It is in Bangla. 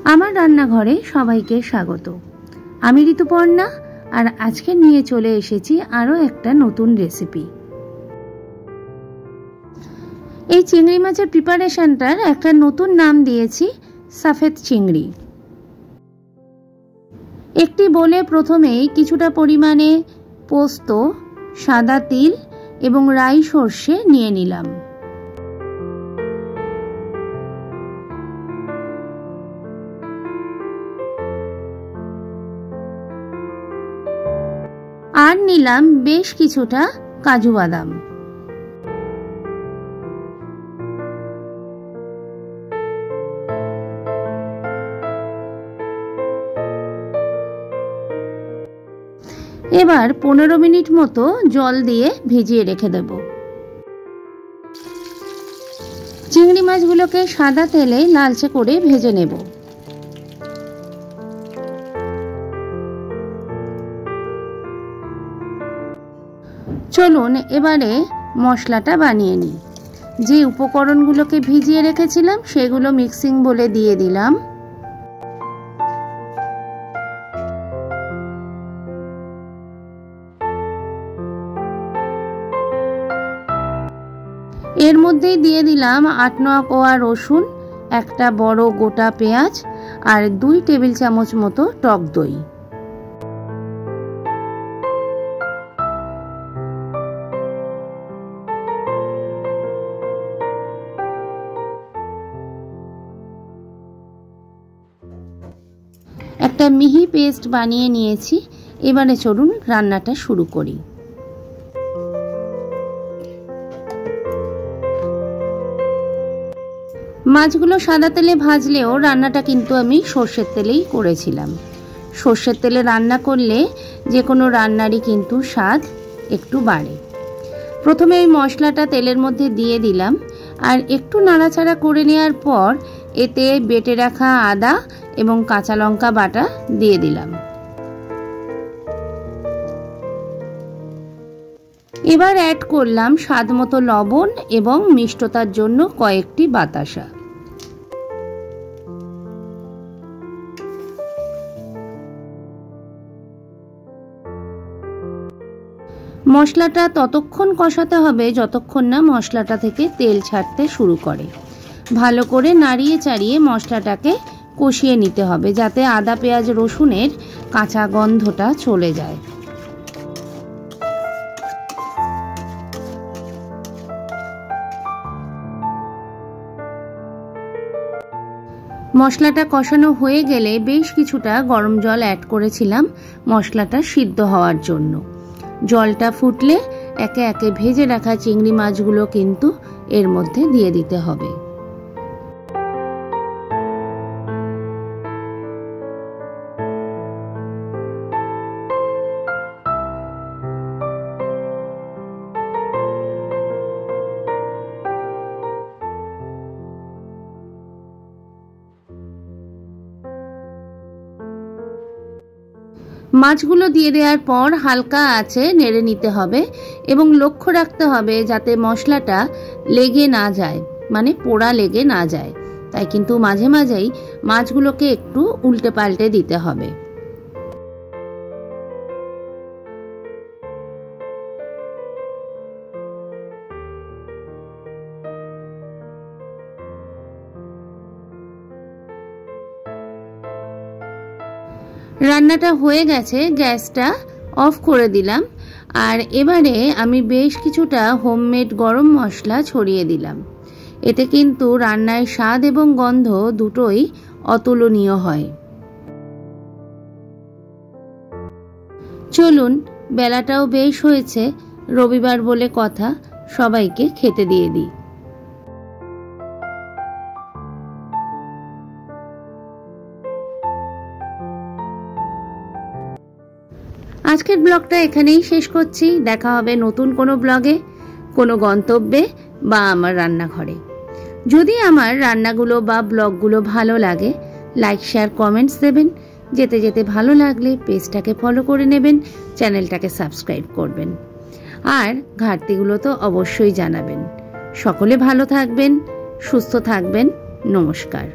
আমার রান্নাঘরে সবাইকে স্বাগত। আমি ঋতুপর্ণা, আর আজকে নিয়ে চলে এসেছি আরও একটা নতুন রেসিপি। এই চিংড়ি মাছের প্রিপারেশনটার একটা নতুন নাম দিয়েছি সফেদ চিংড়ি। একটি বোলে প্রথমেই কিছুটা পরিমাণে পোস্ত, সাদা তিল এবং রাই সর্ষে নিয়ে নিলাম। আর নিলাম বেশ কিছুটা কাজু বাদাম। এবার 15 মিনিট মতো জল দিয়ে ভিজিয়ে রেখে দেব। চিংড়ি মাছগুলোকে সাদা তেলে লালচে করে ভেজে নেব। চলুন এবারে মশলাটা বানিয়ে নিই। যে উপকরণগুলোকে ভিজিয়ে রেখেছিলাম সেগুলো মিক্সিং বলে দিয়ে দিলাম। এর মধ্যেই দিয়ে দিলাম 8-9 কোয়া রসুন, একটা বড় গোটা পেঁয়াজ আর 2 টেবিল চামচ মতো টক দই। একটা মিহি পেস্ট বানিয়ে নিয়েছি। এবারে চলুন রান্নাটা শুরু করি। মাছগুলো সাদা তেলে ভাজলেও রান্নাটা কিন্তু আমি সর্ষের তেলেই করেছিলাম। সর্ষের তেলে রান্না করলে যে কোনো রান্নারই কিন্তু স্বাদ একটু বাড়ে। প্রথমে ওই মশলাটা তেলের মধ্যে দিয়ে দিলাম, আর একটু নাড়াচাড়া করে নেওয়ার পর এতে বেটে রাখা আদা এবং কাঁচা লঙ্কা বাটা দিয়ে দিলাম। এবার অ্যাড করলাম স্বাদ মতো লবণ এবং মিষ্টতার জন্য কয়েকটি বাতাসা। মশলাটা ততক্ষণ কষাতে হবে যতক্ষণ না মশলাটা থেকে তেল ছাড়তে শুরু করে। ভালো করে নাড়িয়ে চাড়িয়ে মশলাটাকে কষিয়ে নিতে হবে, যাতে আদা পেঁয়াজ রসুনের কাঁচা গন্ধটা চলে যায়। মশলাটা কষানো হয়ে গেলে বেশ কিছুটা গরম জল অ্যাড করেছিলাম মশলাটা সিদ্ধ হওয়ার জন্য। জলটা ফুটলে একে একে ভেজে রাখা চিংড়ি মাছগুলো কিন্তু এর মধ্যে দিয়ে দিতে হবে। মাছগুলো দিয়ে দেওয়ার পর হালকা আঁচে নেড়ে নিতে হবে এবং লক্ষ্য রাখতে হবে যাতে মশলাটা লেগে না যায়, মানে পোড়া লেগে না যায়। তাই কিন্তু মাঝে মাঝেই মাছগুলোকে একটু উল্টে পাল্টে দিতে হবে। রান্নাটা হয়ে গেছে, গ্যাসটা অফ করে দিলাম। আর এবারে আমি বেশ কিছুটা হোমমেড গরম মশলা ছড়িয়ে দিলাম। এতে কিন্তু রান্নায় স্বাদ এবং গন্ধ দুটোই অতুলনীয় হয়। চলুন, বেলাটাও বেশ হয়েছে, রবিবার বলে কথা, সবাইকে খেতে দিয়ে দিই। আজকের ব্লগটা এখানেই শেষ করছি। দেখা হবে নতুন কোনো ব্লগে, কোনো গন্তব্যে বা আমার রান্নাঘরে। যদি আমার রান্নাগুলো বা ব্লগগুলো ভালো লাগে, লাইক শেয়ার কমেন্টস দেবেন। যেতে যেতে ভালো লাগলে পেজটাকে ফলো করে নেবেন, চ্যানেলটাকে সাবস্ক্রাইব করবেন, আর ঘাটতিগুলো তো অবশ্যই জানাবেন। সকলে ভালো থাকবেন, সুস্থ থাকবেন। নমস্কার।